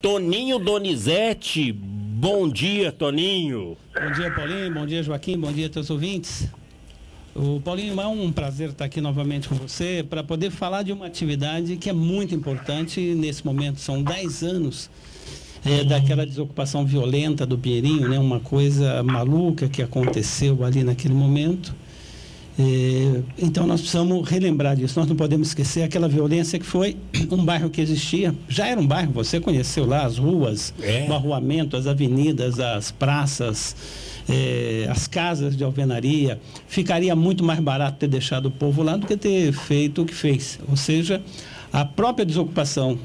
Toninho Donizete. Bom dia, Toninho. Bom dia, Paulinho. Bom dia, Joaquim. Bom dia a todos os ouvintes. O Paulinho, é um prazer estar aqui novamente com você para poder falar de uma atividade que é muito importante nesse momento. São 10 anos daquela desocupação violenta do Pinheirinho, né? Uma coisa maluca que aconteceu ali naquele momento. Então nós precisamos relembrar disso. Nós não podemos esquecer aquela violência que foi um bairro que existia. Já era um bairro, você conheceu lá as ruas, o arruamento, as avenidas, as praças, as casas de alvenaria. Ficaria muito mais barato ter deixado o povo lá do que ter feito o que fez. Ou seja, a própria desocupação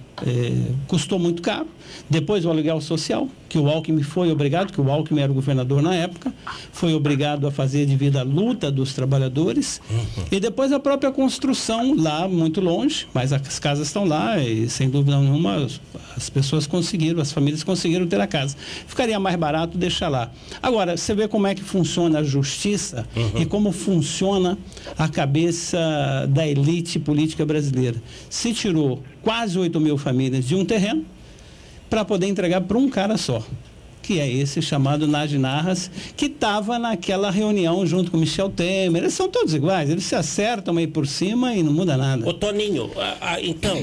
custou muito caro. Depois o aluguel social, que o Alckmin foi obrigado, que o Alckmin era o governador na época, foi obrigado a fazer devido à luta dos trabalhadores. E depois a própria construção lá muito longe, mas as casas estão lá e sem dúvida nenhuma as pessoas conseguiram, as famílias conseguiram ter a casa. Ficaria mais barato deixar lá. Agora, você vê como é que funciona a justiça e como funciona a cabeça da elite política brasileira. Se tirou quase 8.000 famílias de um terreno para poder entregar para um cara só, que é esse chamado Nagy Narras, que estava naquela reunião junto com Michel Temer. Eles são todos iguais, eles se acertam aí por cima e não muda nada. Ô Toninho, então,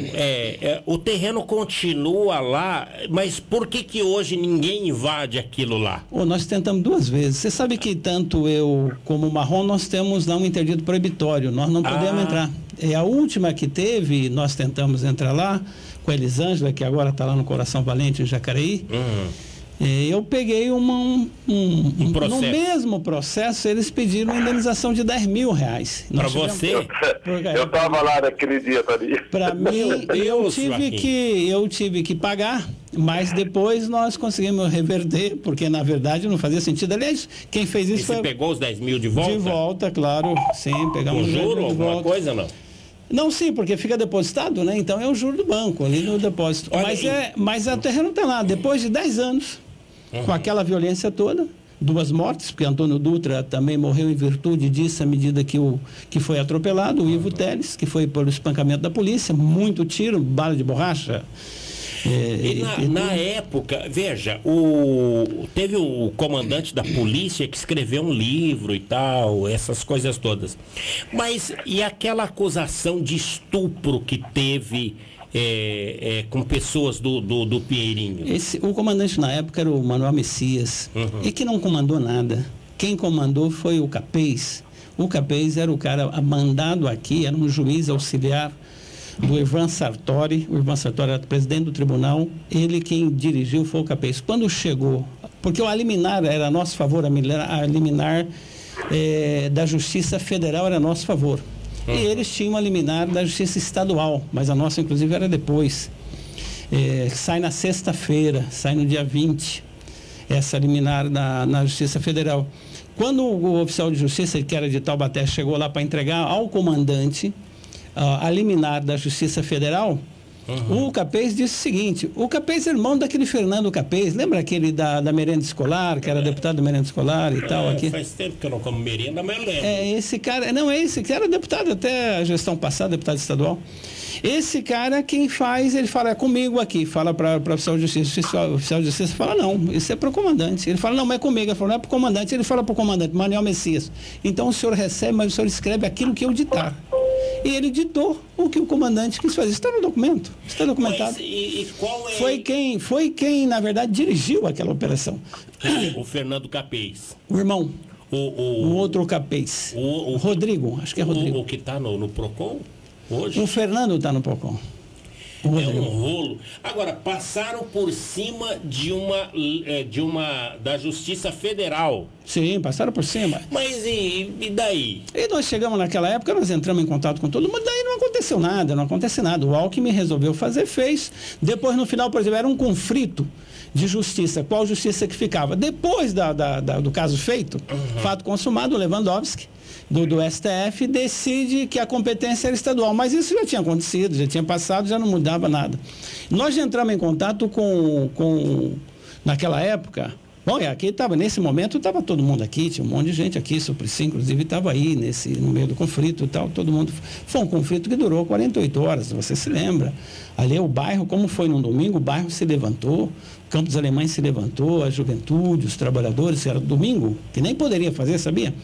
o terreno continua lá, mas por que hoje ninguém invade aquilo lá? Nós tentamos 2 vezes. Você sabe que tanto eu como o Marrom, nós temos lá um interdito proibitório, nós não podemos entrar. A última que teve, nós tentamos entrar lá, com a Elisângela, que agora está lá no Coração Valente, em Jacareí. Eu peguei no mesmo processo, eles pediram uma indenização de R$10.000. Para você? Eu estava lá naquele dia, Toninho. Para mim, eu tive que pagar, mas depois nós conseguimos reverter, porque na verdade não fazia sentido. Aliás, quem fez isso foi... Você pegou os 10.000 de volta? De volta, claro. Sim, pegamos com juro, alguma coisa, não? Não, sim, porque fica depositado, né? Então é o juro do banco, ali no depósito. Olha, mas o terreno está lá, depois de 10 anos, com aquela violência toda, 2 mortes, porque Antônio Dutra também morreu em virtude disso, à medida que foi atropelado, o Ivo Teles, que foi pelo espancamento da polícia, muito tiro, bala de borracha. Na época, veja, teve o comandante da polícia que escreveu um livro e tal, essas coisas todas. Mas e aquela acusação de estupro que teve com pessoas do Pinheirinho? O comandante na época era o Manuel Messias, e que não comandou nada. Quem comandou foi o Capês. O Capês era o cara mandado aqui, era um juiz auxiliar do Ivan Sartori. O Ivan Sartori era presidente do tribunal, ele quem dirigiu foi o Capês. Quando chegou, porque a liminar era a nosso favor, a liminar da Justiça Federal era a nosso favor. E eles tinham a liminar da Justiça Estadual, mas a nossa inclusive era depois. Sai na sexta-feira, sai no dia 20, essa liminar na Justiça Federal. Quando o oficial de justiça, que era de Taubaté, chegou lá para entregar ao comandante a liminar da Justiça Federal, o Capês disse o seguinte: o Capês é irmão daquele Fernando Capês, lembra aquele da merenda escolar, que era deputado da merenda escolar e tal? Aqui? Faz tempo que eu não como merenda, mas eu lembro. Esse cara, esse que era deputado até a gestão passada, deputado estadual. Esse cara, quem faz, ele fala, é comigo aqui, fala para o oficial de justiça, o oficial de justiça fala, não, isso é para o comandante. Ele fala, não, mas é comigo. Ele fala, não é para o comandante. Ele fala para o comandante, Manuel Messias. Então o senhor recebe, mas o senhor escreve aquilo que eu ditar. E ele ditou o que o comandante quis fazer. Isso está no documento, está documentado. Mas, e qual é... Foi quem, na verdade, dirigiu aquela operação. O Fernando Capês. O irmão. O outro Capês. O Rodrigo, acho que é Rodrigo. O que está no PROCON hoje? O Fernando está no PROCON. É um rolo. Agora, passaram por cima da Justiça Federal. Sim, passaram por cima. Mas e daí? E nós chegamos naquela época, nós entramos em contato com todo mundo, daí não aconteceu nada, não acontece nada. O Alckmin resolveu fazer, fez. Depois, no final, por exemplo, era um conflito de justiça. Qual justiça que ficava? Depois do caso feito, fato consumado, o Lewandowski, do STF, decide que a competência era estadual. Mas isso já tinha acontecido, já tinha passado, já não mudava nada. Nós já entramos em contato naquela época, Bom, aqui estava, nesse momento, estava todo mundo aqui, tinha um monte de gente aqui, Suplicy, inclusive, estava aí no meio do conflito e tal, todo mundo. Foi um conflito que durou 48 horas, você se lembra. Ali o bairro, como foi num domingo, o bairro se levantou, Campos Alemães se levantou, a juventude, os trabalhadores, era domingo, que nem poderia fazer, sabia?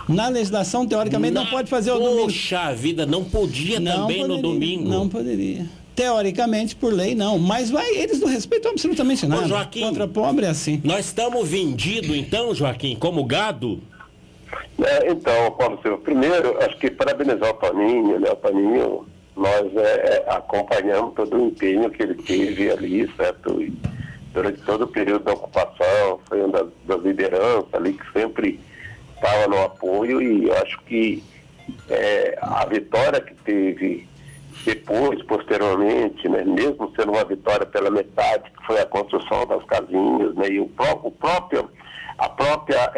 Na legislação, teoricamente, não pode fazer o domingo. Poxa vida, não podia também no domingo. Não poderia. Teoricamente, por lei, não. Mas eles não respeitam absolutamente nada. Ô, Joaquim, contra pobre é assim. Nós estamos vendidos, então, Joaquim, como gado? Então, Paulo Silva, primeiro, acho que parabenizar o Toninho, né? O Toninho, nós acompanhamos todo o empenho que ele teve ali, certo? E durante todo o período da ocupação, foi uma das lideranças ali que sempre estava no apoio, e eu acho que a vitória que teve depois, posteriormente, né, mesmo sendo uma vitória pela metade, que foi a construção das casinhas, né, e a própria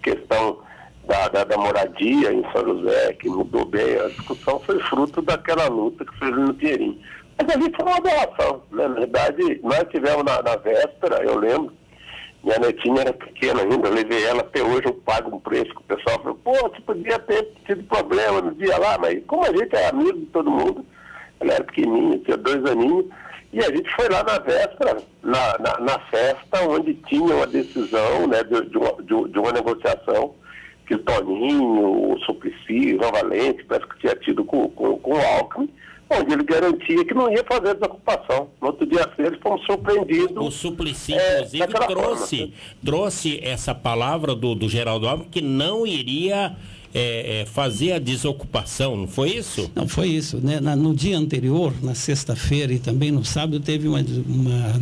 questão da moradia em São José, que mudou bem, a discussão foi fruto daquela luta que fez no Pinheirinho. Mas ali foi uma aberração, né? Na verdade, nós tivemos na véspera, eu lembro, minha netinha era pequena ainda, eu levei ela, até hoje eu pago um preço que o pessoal falou, pô, você podia ter tido problema no dia lá, mas como a gente é amigo de todo mundo, ela era pequenininha, tinha 2 aninhos, e a gente foi lá na véspera, na festa, onde tinha uma decisão, né, de uma negociação que o Toninho, o Suplicy, o João Valente, parece que tinha tido com o Alckmin, onde ele garantia que não ia fazer desocupação. No outro dia eles fomos surpreendidos. O Suplicy, inclusive, trouxe essa palavra do Geraldo Alckmin, que não iria fazer a desocupação, não foi isso? Não, foi isso. Né? No dia anterior, na sexta-feira e também no sábado, teve uma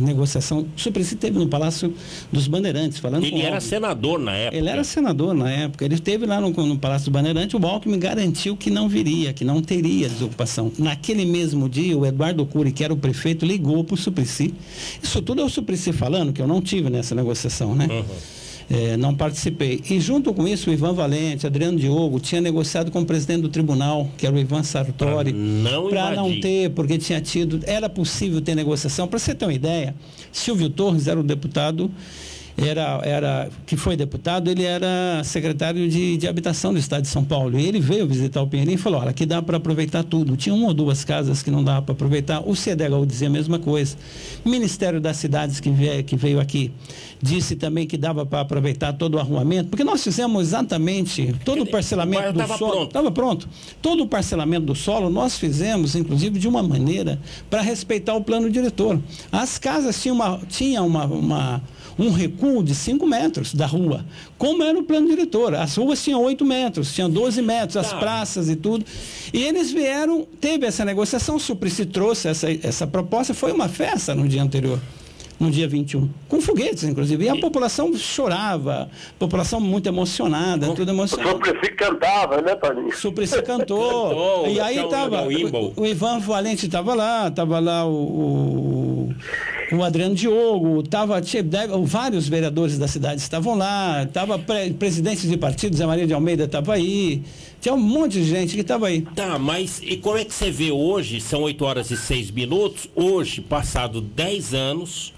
negociação. O Suplicy teve no Palácio dos Bandeirantes, falando Ele era senador na época. Ele era senador na época. Ele esteve lá no Palácio dos Bandeirantes, o Alckmin garantiu que não viria, que não teria desocupação. Naquele mesmo dia, o Eduardo Cury, que era o prefeito, ligou para o Suplicy. Isso tudo é o Suplicy falando, que eu não tive nessa negociação, né? Uhum. Não participei. E junto com isso, o Ivan Valente, Adriano Diogo, tinha negociado com o presidente do tribunal, que era o Ivan Sartori, para não ter, porque tinha tido, era possível ter negociação. Para você ter uma ideia, Silvio Torres era o deputado, que foi deputado, ele era secretário de habitação do estado de São Paulo. E ele veio visitar o Pinheirinho e falou, olha, aqui dá para aproveitar tudo. Tinha 1 ou 2 casas que não dava para aproveitar. O CDHU dizia a mesma coisa. O Ministério das Cidades que veio aqui disse também que dava para aproveitar todo o arruamento, porque nós fizemos exatamente todo o parcelamento do solo. Estava pronto. Todo o parcelamento do solo nós fizemos, inclusive, de uma maneira para respeitar o plano diretor. As casas tinham um recuo de 5 metros da rua, como era o plano diretor. As ruas tinham 8 metros, tinham 12 metros, as praças e tudo. E eles teve essa negociação, o Suplicy trouxe essa proposta, foi uma festa no dia anterior, no dia 21, com foguetes, inclusive. E a população chorava, população muito emocionada, tudo emocionado. O Suplicy cantava, né, Toninho? O Suplicy cantou. E aí estava, o Ivan Valente estava lá o Adriano Diogo, vários vereadores da cidade estavam lá, presidentes de partidos, Zé Maria de Almeida estava aí, tinha um monte de gente que estava aí. Tá, mas e como é que você vê hoje, são 8h06, hoje, passado 10 anos,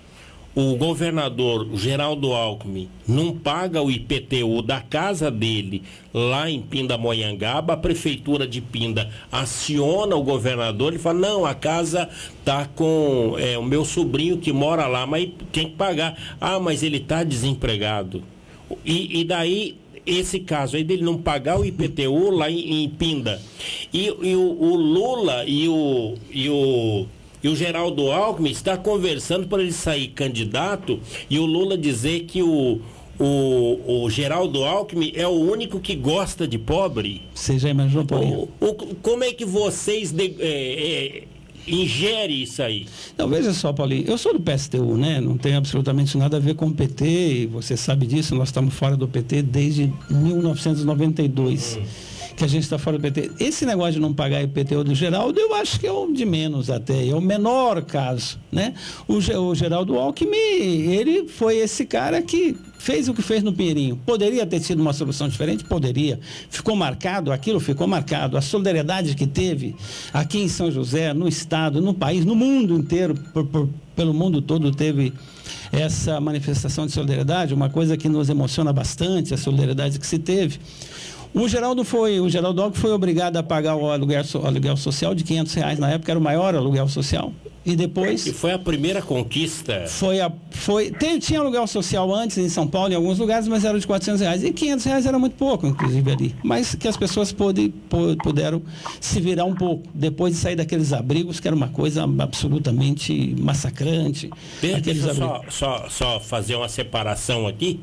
o governador Geraldo Alckmin não paga o IPTU da casa dele lá em Pindamonhangaba, a prefeitura de Pinda aciona o governador, ele fala, não, a casa tá com o meu sobrinho que mora lá, mas tem que pagar. Ah, mas ele tá desempregado. E daí, esse caso aí dele não pagar o IPTU lá em Pinda. E o Lula e o Geraldo Alckmin está conversando para ele sair candidato e o Lula dizer que o Geraldo Alckmin é o único que gosta de pobre. Você já imaginou, Paulinho? Como é que vocês ingerem isso aí? Não, veja só, Paulinho, eu sou do PSTU, né? Não tem absolutamente nada a ver com o PT, e você sabe disso, nós estamos fora do PT desde 1992. Que a gente está fora do PT. Esse negócio de não pagar IPTU do Geraldo, eu acho que é o de menos até, é o menor caso, né? O Geraldo Alckmin, ele foi esse cara que fez o que fez no Pinheirinho. Poderia ter sido uma solução diferente? Poderia. Ficou marcado, aquilo ficou marcado. A solidariedade que teve aqui em São José, no estado, no país, no mundo inteiro, pelo mundo todo teve essa manifestação de solidariedade, uma coisa que nos emociona bastante, a solidariedade que se teve. O Geraldo Alckmin foi obrigado a pagar o aluguel social de R$500, na época era o maior aluguel social. E depois... E foi a primeira conquista. Tinha aluguel social antes em São Paulo, em alguns lugares, mas era de R$400. E R$500 era muito pouco, inclusive, ali. Mas que as pessoas puderam se virar um pouco, depois de sair daqueles abrigos, que era uma coisa absolutamente massacrante. Deixa eu só fazer uma separação aqui.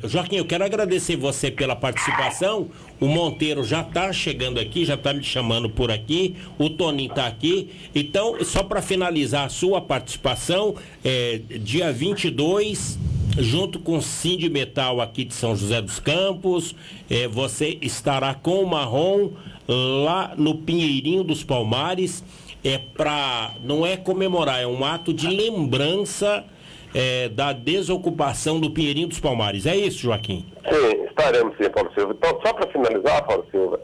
Joaquim, eu quero agradecer você pela participação. O Monteiro já está chegando aqui, já está me chamando por aqui, o Toninho está aqui. Então, só para finalizar a sua participação, dia 22, junto com o Sindimetal aqui de São José dos Campos, você estará com o Marrom lá no Pinheirinho dos Palmares. Não é comemorar, é um ato de lembrança da desocupação do Pinheirinho dos Palmares. É isso, Joaquim? Sim, estaremos sim, Paulo Silva. Então, só para finalizar, Paulo Silva,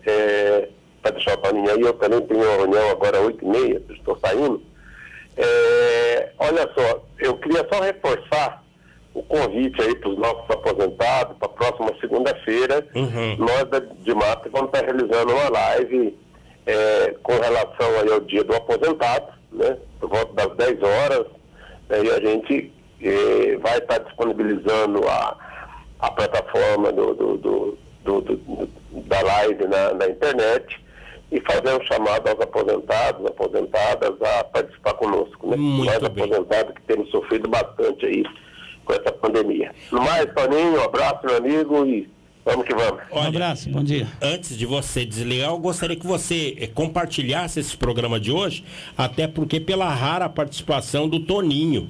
para deixar o Toninho aí, eu também tenho uma reunião agora às 8h30, estou saindo. Olha só, eu queria só reforçar o convite aí para os nossos aposentados, para a próxima segunda-feira, nós da DIMAP vamos estar realizando uma live com relação aí ao dia do aposentado, né, por volta das 10 horas, e a gente vai estar disponibilizando a plataforma da live na internet e fazer um chamado aos aposentados, aposentadas a participar conosco, né? Nós aposentados que temos sofrido bastante aí com essa pandemia. No mais, Toninho, um abraço, meu amigo, e vamos que vamos. Um abraço, bom dia. Antes de você desligar, eu gostaria que você compartilhasse esse programa de hoje, até porque pela rara participação do Toninho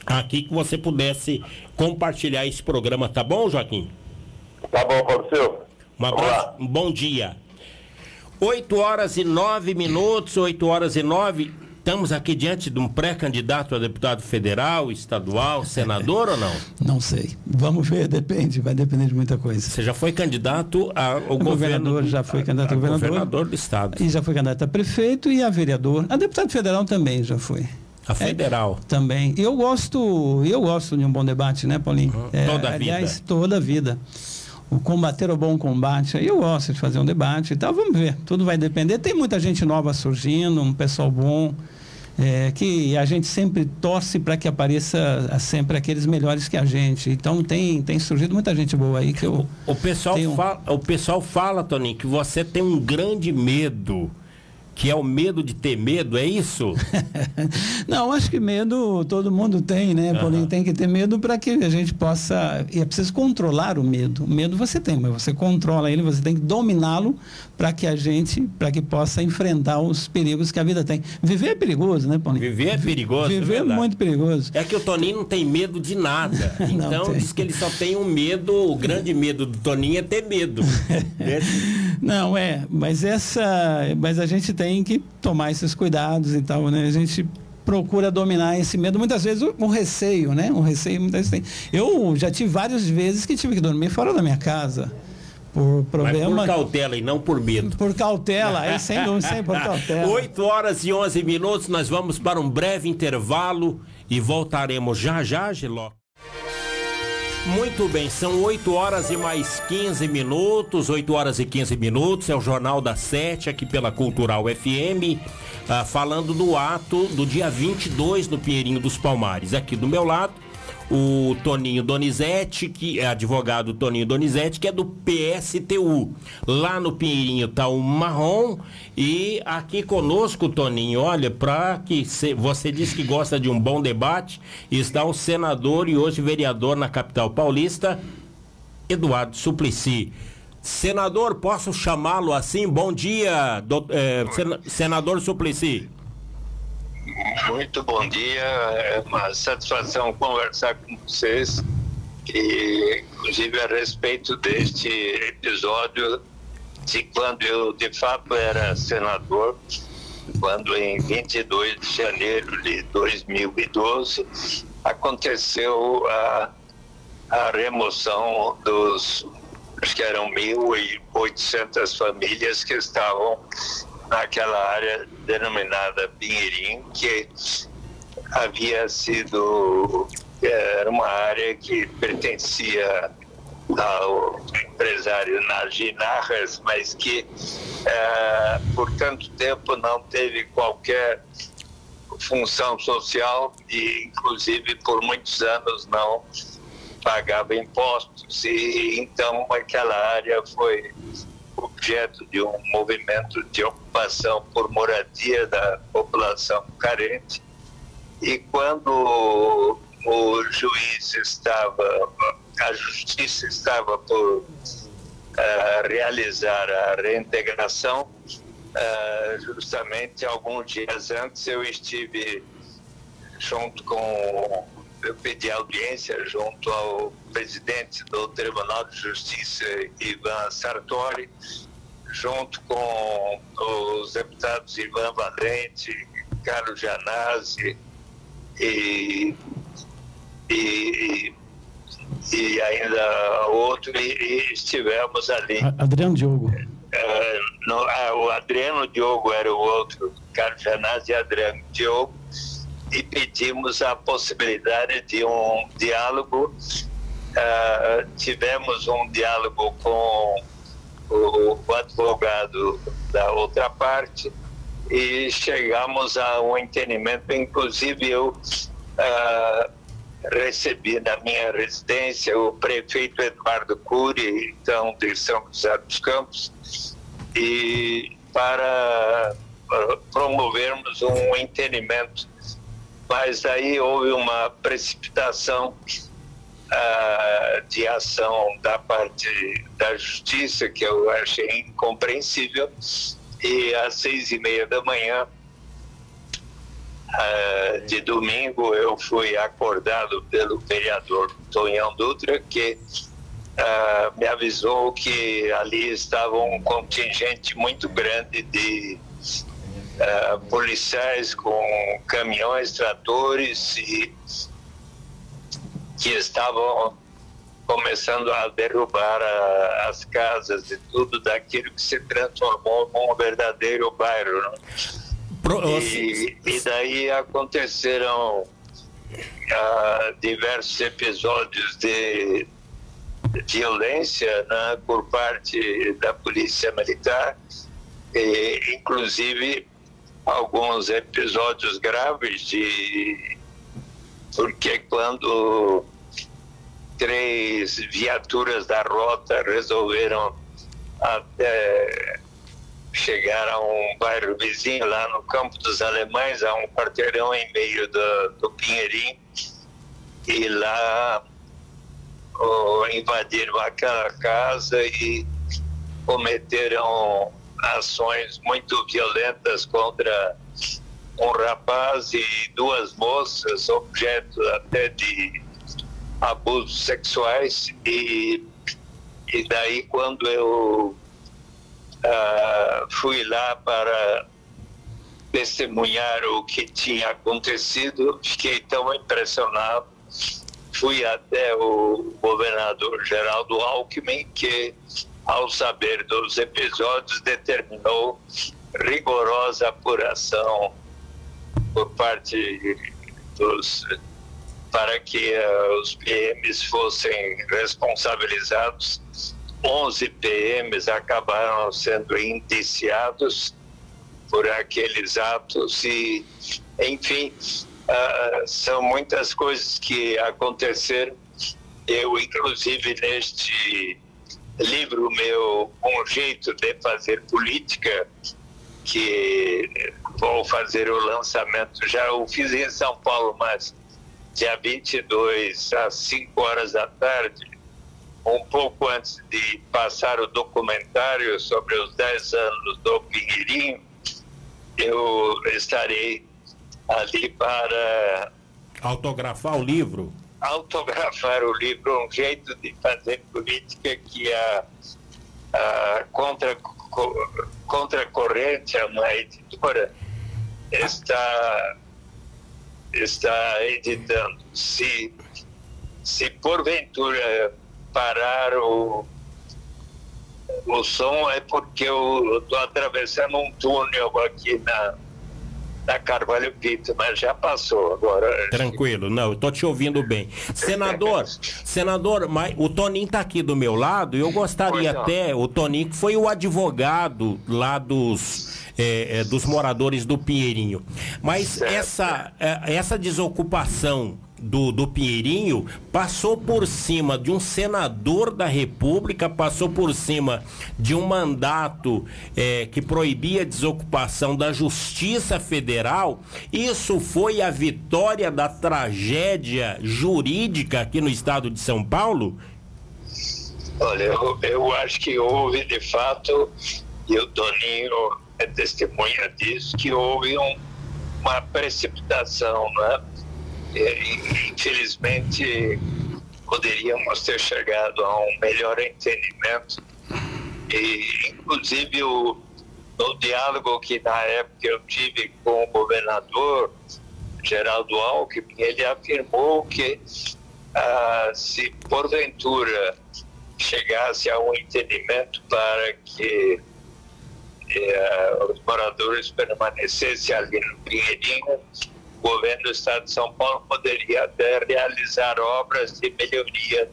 aqui, que você pudesse compartilhar esse programa, tá bom, Joaquim? Tá bom, Paulo Silva. Um abraço, um bom dia. 8h09, 8h09. Estamos aqui diante de um pré-candidato a deputado federal, estadual, senador ou não? Não sei. Vamos ver, depende, vai depender de muita coisa. Você já foi candidato ao governador, já foi candidato a governador do estado. E já foi candidato a prefeito e a vereador. A deputado federal também já foi. A federal. Também. Eu gosto de um bom debate, né, Paulinho? Toda a vida. Aliás, toda a vida. O combater o bom combate, eu gosto de fazer um debate e tal, vamos ver, tudo vai depender. Tem muita gente nova surgindo, um pessoal bom, que a gente sempre torce para que apareça sempre aqueles melhores que a gente. Então tem surgido muita gente boa aí que eu... O pessoal fala, Toninho, que você tem um grande medo, que é o medo de ter medo, é isso? Não, acho que medo todo mundo tem, né, Paulinho? Tem que ter medo para que a gente possa... E é preciso controlar o medo. O medo você tem, mas você controla ele, você tem que dominá-lo para que possa enfrentar os perigos que a vida tem. Viver é perigoso, né, Paulinho? Viver é perigoso, Viver é muito perigoso. É que o Toninho não tem medo de nada. Então diz que ele só tem um medo, o grande medo do Toninho é ter medo. Não, mas a gente tem que tomar esses cuidados e tal, né? A gente procura dominar esse medo, muitas vezes o receio, né? O receio muitas vezes tem. Eu já tive várias vezes que tive que dormir fora da minha casa. Por problema... Mas por cautela e não por medo. Por cautela, aí sem dúvida, sem por cautela. 8h11, nós vamos para um breve intervalo e voltaremos já, Giló. Muito bem, são 8h15, 8h15, é o Jornal da 7, aqui pela Cultural FM, falando do ato do dia 22 no Pinheirinho dos Palmares. Aqui do meu lado, o Toninho Donizete, que é advogado Toninho Donizete, que é do PSTU. Lá no Pinheirinho está o Marrom e aqui conosco, Toninho, olha, para que você disse que gosta de um bom debate, está o senador e hoje vereador na capital paulista, Eduardo Suplicy. Senador, posso chamá-lo assim? Bom dia, senador Suplicy. Muito bom dia, é uma satisfação conversar com vocês, e inclusive a respeito deste episódio de quando eu de fato era senador, quando em 22 de janeiro de 2012 aconteceu a remoção acho que eram 1.800 famílias que estavam naquela área denominada Pinheirinho, que era uma área que pertencia ao empresário Nagy Narras, mas que por tanto tempo não teve qualquer função social e inclusive por muitos anos não pagava impostos, e então aquela área foi objeto de um movimento de ocupação por moradia da população carente. E quando a justiça estava por realizar a reintegração, justamente alguns dias antes eu pedi audiência junto ao presidente do Tribunal de Justiça, Ivan Sartori, junto com os deputados Ivan Valente, Carlos Janazzi e ainda outro, e estivemos ali. Adriano Diogo. O Adriano Diogo era o outro, Carlos Janazzi e Adriano Diogo, e pedimos a possibilidade de um diálogo. Tivemos um diálogo com o advogado da outra parte e chegamos a um entendimento. Inclusive eu recebi na minha residência o prefeito Eduardo Cury, então de São José dos Campos, e para promovermos um entendimento. Mas aí houve uma precipitação de ação da parte da justiça, que eu achei incompreensível, e às 6:30 da manhã de domingo eu fui acordado pelo vereador Tonhão Dutra, que me avisou que ali estava um contingente muito grande de policiais com caminhões, tratores, e que estavam começando a derrubar as casas e tudo daquilo que se transformou num verdadeiro bairro, né? E daí aconteceram diversos episódios de violência, né, por parte da polícia militar, e inclusive alguns episódios graves porque quando 3 viaturas da rota resolveram até chegar a um bairro vizinho lá no Campo dos Alemães, a um quarteirão e meio do Pinheirinho, e lá invadiram aquela casa e cometeram ações muito violentas contra um rapaz e 2 moças, objeto até de abusos sexuais, e daí quando eu fui lá para testemunhar o que tinha acontecido, fiquei tão impressionado. Fui até o governador Geraldo Alckmin, que, ao saber dos episódios, determinou rigorosa apuração por parte para que os PMs fossem responsabilizados. 11 PMs acabaram sendo indiciados por aqueles atos e, enfim, são muitas coisas que aconteceram. Eu, inclusive, neste livro meu, Um Jeito de Fazer Política, que vou fazer o lançamento, já o fiz em São Paulo, mas dia 22 às 5 horas da tarde, um pouco antes de passar o documentário sobre os 10 anos do Pinheirinho, eu estarei ali para autografar o livro. Autografar o livro, Um Jeito de Fazer Política, que a Contracorrente, uma editora, está editando. Se porventura parar o som, é porque eu estou atravessando um túnel aqui da Carvalho Pinto, mas já passou agora. Tranquilo, não, eu tô te ouvindo bem. Senador, mas o Toninho tá aqui do meu lado, e eu gostaria até, o Toninho que foi o advogado lá dos moradores do Pinheirinho. Mas essa desocupação do Pinheirinho passou por cima de um senador da República, passou por cima de um mandato que proibia a desocupação da Justiça Federal. Isso foi a vitória da tragédia jurídica aqui no estado de São Paulo? Olha, eu acho que houve de fato, e o Toninho é testemunha disso, que houve uma precipitação, né? Infelizmente poderíamos ter chegado a um melhor entendimento, e inclusive no diálogo que na época eu tive com o governador Geraldo Alckmin, ele afirmou que se porventura chegasse a um entendimento para que os moradores permanecessem ali no Pinheirinho, o governo do estado de São Paulo poderia até realizar obras de melhoria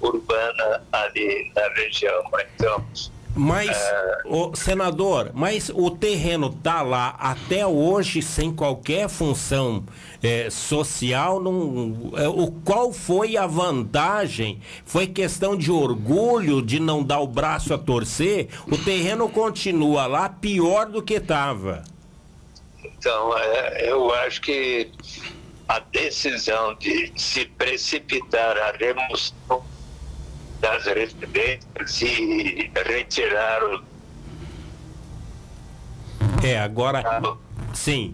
urbana ali na região. Então, mas, senador, mas o terreno está lá até hoje sem qualquer função social. Qual foi a vantagem? Foi questão de orgulho, de não dar o braço a torcer? O terreno continua lá pior do que estava. Então, eu acho que a decisão de se precipitar a remoção das residências e retirar o... agora sim.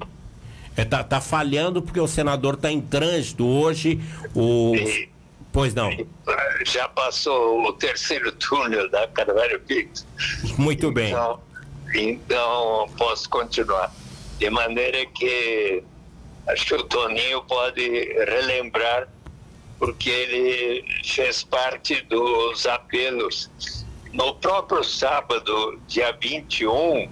Tá falhando porque o senador está em trânsito hoje. Pois não. Já passou o terceiro túnel da Carvalho Pinto. Muito bem. Então posso continuar. De maneira que acho que o Toninho pode relembrar, porque ele fez parte dos apelos. No próprio sábado, dia 21,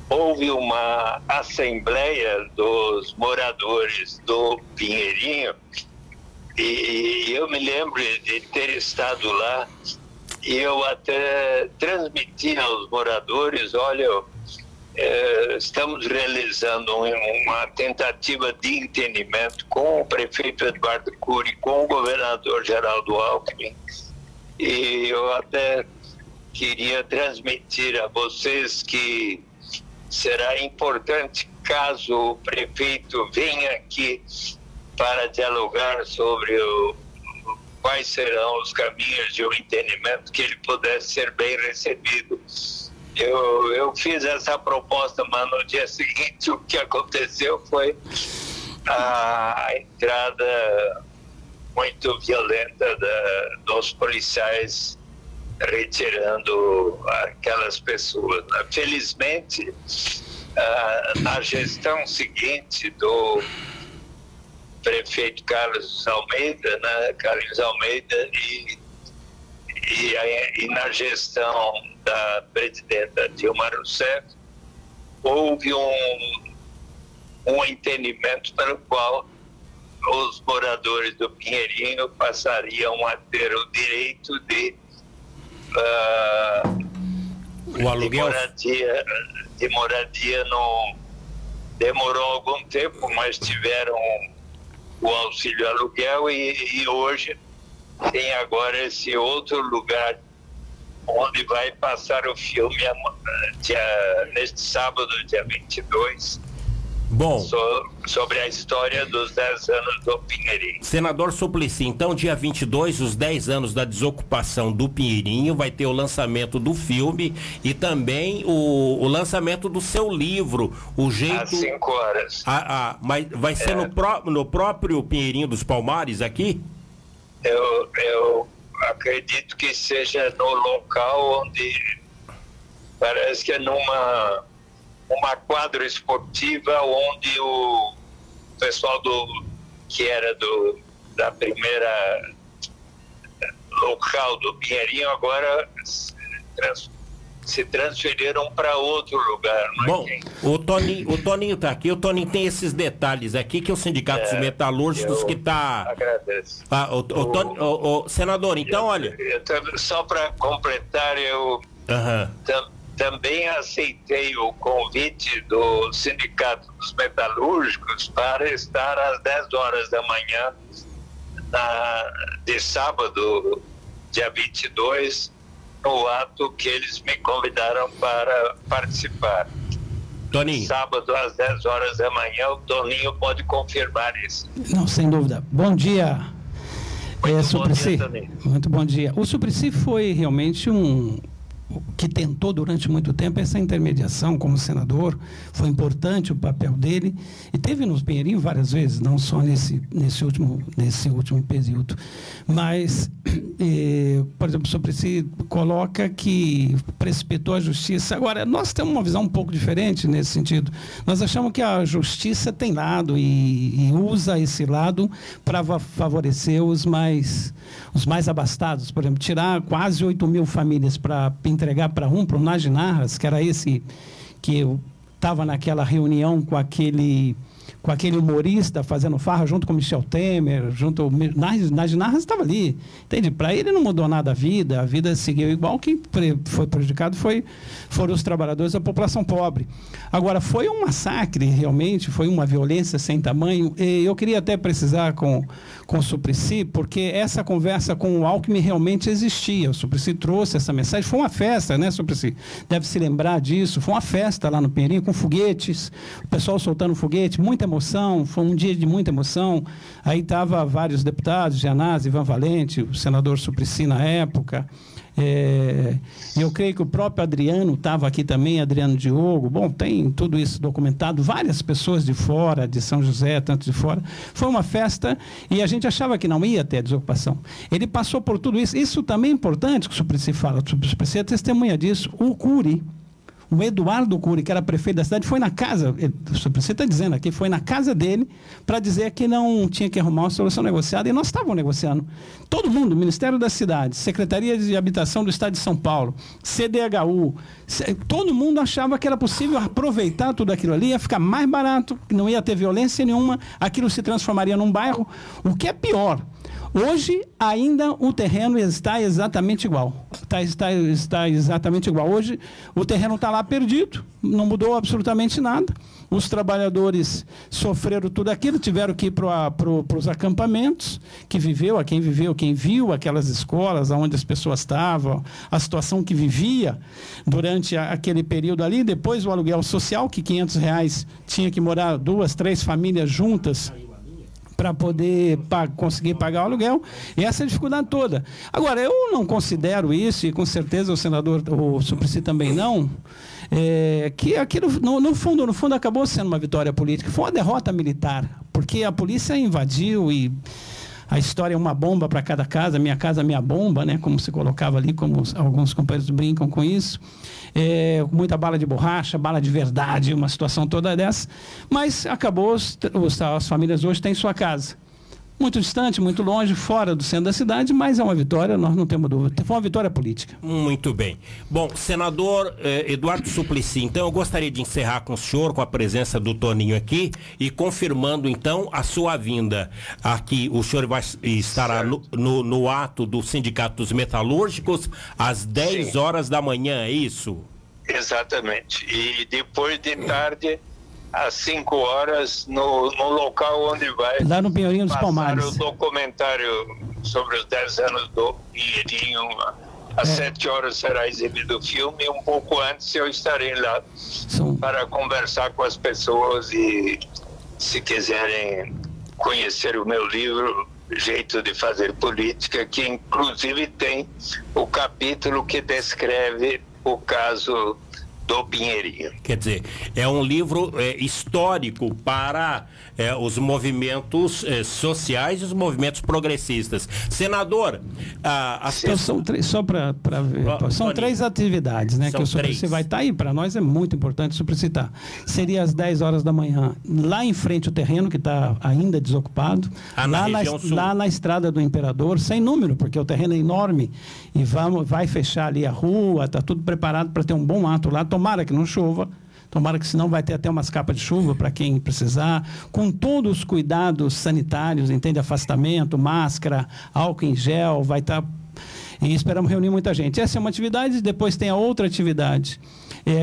houve uma assembleia dos moradores do Pinheirinho, e eu me lembro de ter estado lá, e eu até transmiti aos moradores: olha, estamos realizando uma tentativa de entendimento com o prefeito Eduardo Cury, com o governador Geraldo Alckmin, e eu até queria transmitir a vocês que será importante, caso o prefeito venha aqui para dialogar sobre quais serão os caminhos de um entendimento, que ele pudesse ser bem recebido. Eu fiz essa proposta, mas no dia seguinte o que aconteceu foi a entrada muito violenta dos policiais retirando aquelas pessoas. Felizmente, na gestão seguinte do prefeito Carlos Almeida, né, e na gestão da presidenta Dilma Rousseff, houve um entendimento pelo qual os moradores do Pinheirinho passariam a ter o direito de o aluguel de moradia. Não demorou algum tempo, mas tiveram o auxílio aluguel, e hoje tem agora esse outro lugar onde vai passar o filme neste sábado, dia 22. Bom, sobre a história dos 10 anos do Pinheirinho. Senador Suplicy, então dia 22, os 10 anos da desocupação do Pinheirinho, vai ter o lançamento do filme e também o lançamento do seu livro, o jeito... Às 5 horas. Mas vai ser no próprio Pinheirinho dos Palmares aqui? Eu acredito que seja no local onde parece que é numa quadra esportiva, onde o pessoal que era da primeira local do Pinheirinho agora se transferiram para outro lugar. Bom, o Toninho está aqui. O Toninho tem esses detalhes aqui que o Sindicato dos Metalúrgicos que está... Agradeço. Senador, então, olha... Só para completar, eu também aceitei o convite do Sindicato dos Metalúrgicos para estar às 10 horas da manhã de sábado, dia 22, no ato que eles me convidaram para participar. Toninho. Sábado às 10 horas da manhã, o Toninho pode confirmar isso. Não, sem dúvida. Bom dia, Suplicy. Muito bom dia. O Suplicy foi realmente que tentou durante muito tempo essa intermediação como senador. Foi importante o papel dele e teve nos Pinheirinho várias vezes, não só nesse último período, mas por exemplo, o Suplicy coloca que precipitou a justiça. Agora, nós temos uma visão um pouco diferente nesse sentido. Nós achamos que a justiça tem lado e usa esse lado para favorecer os mais abastados. Por exemplo, tirar quase 8.000 famílias para entregar para o Naginarras, que era esse que eu estava naquela reunião com aquele humorista fazendo farra junto com Michel Temer, Naginarras estava ali, entende? Para ele não mudou nada a vida seguiu igual. Quem foi prejudicado foram os trabalhadores da população pobre. Agora, foi um massacre, realmente, foi uma violência sem tamanho. E eu queria até precisar com o Suplicy, porque essa conversa com o Alckmin realmente existia. O Suplicy trouxe essa mensagem, foi uma festa, né, Suplicy? Deve se lembrar disso, foi uma festa lá no Pinheirinho, com foguetes, o pessoal soltando foguete, muita emoção, foi um dia de muita emoção. Aí estavam vários deputados, Gianazzi, Ivan Valente, o senador Suplicy na época. Eu creio que o próprio Adriano estava aqui também, Adriano Diogo. Bom, tem tudo isso documentado, várias pessoas de fora, de São José, tanto de fora. Foi uma festa e a gente achava que não ia ter a desocupação. Ele passou por tudo isso. Isso também é importante que o Suplicy fala. O Suplicy é testemunha disso. O Cury, o Eduardo Cury, que era prefeito da cidade, foi na casa, o Suplicy está dizendo aqui, foi na casa dele para dizer que não tinha que arrumar uma solução negociada, e nós estávamos negociando. Todo mundo, Ministério da Cidade, Secretaria de Habitação do Estado de São Paulo, CDHU, todo mundo achava que era possível aproveitar tudo aquilo ali, ia ficar mais barato, não ia ter violência nenhuma, aquilo se transformaria num bairro. O que é pior, hoje ainda o terreno está exatamente igual. Está exatamente igual. Hoje o terreno está lá perdido, não mudou absolutamente nada. Os trabalhadores sofreram tudo aquilo, tiveram que ir para os acampamentos, quem viu aquelas escolas onde as pessoas estavam, a situação que vivia durante aquele período ali. Depois o aluguel social, que R$500 tinha que morar 2, 3 famílias juntas para poder conseguir pagar o aluguel, e essa é a dificuldade toda. Agora, eu não considero isso, e com certeza o Suplicy também não, que aquilo, no fundo, acabou sendo uma vitória política. Foi uma derrota militar, porque a polícia invadiu e a história é uma bomba para cada casa, minha bomba, né, como se colocava ali, como alguns companheiros brincam com isso. Muita bala de borracha, bala de verdade, uma situação toda dessa, mas acabou, as famílias hoje têm sua casa. Muito distante, muito longe, fora do centro da cidade, mas é uma vitória, nós não temos dúvida. Foi uma vitória política. Muito bem. Bom, senador Eduardo Suplicy, então eu gostaria de encerrar com o senhor, com a presença do Toninho aqui, e confirmando então a sua vinda aqui. O senhor estará no ato do Sindicato dos Metalúrgicos às 10 horas da manhã, é isso? Exatamente. E depois de tarde, às 5 horas, no local onde vai lá no Pinheirinho dos Palmares, o documentário sobre os 10 anos do Pinheirinho. Às 7 horas será exibido o filme, um pouco antes eu estarei lá para conversar com as pessoas, e se quiserem conhecer o meu livro Jeito de Fazer Política, que inclusive tem o capítulo que descreve o caso do Pinheirinho. Quer dizer, é um livro histórico para os movimentos sociais e os movimentos progressistas. Senador, são três, só para ver, são três atividades, né, que o Suplicy vai estar aí. Para nós é muito importante o Suplicy estar. Seria às 10 horas da manhã, lá em frente o terreno, que está ainda desocupado, lá na Estrada do Imperador, sem número, porque o terreno é enorme, e vai fechar ali a rua, está tudo preparado para ter um bom ato lá. Tomara que não chova, tomara que senão vai ter até umas capas de chuva para quem precisar, com todos os cuidados sanitários, entende? Afastamento, máscara, álcool em gel, vai estar... E esperamos reunir muita gente. Essa é uma atividade, depois tem a outra atividade,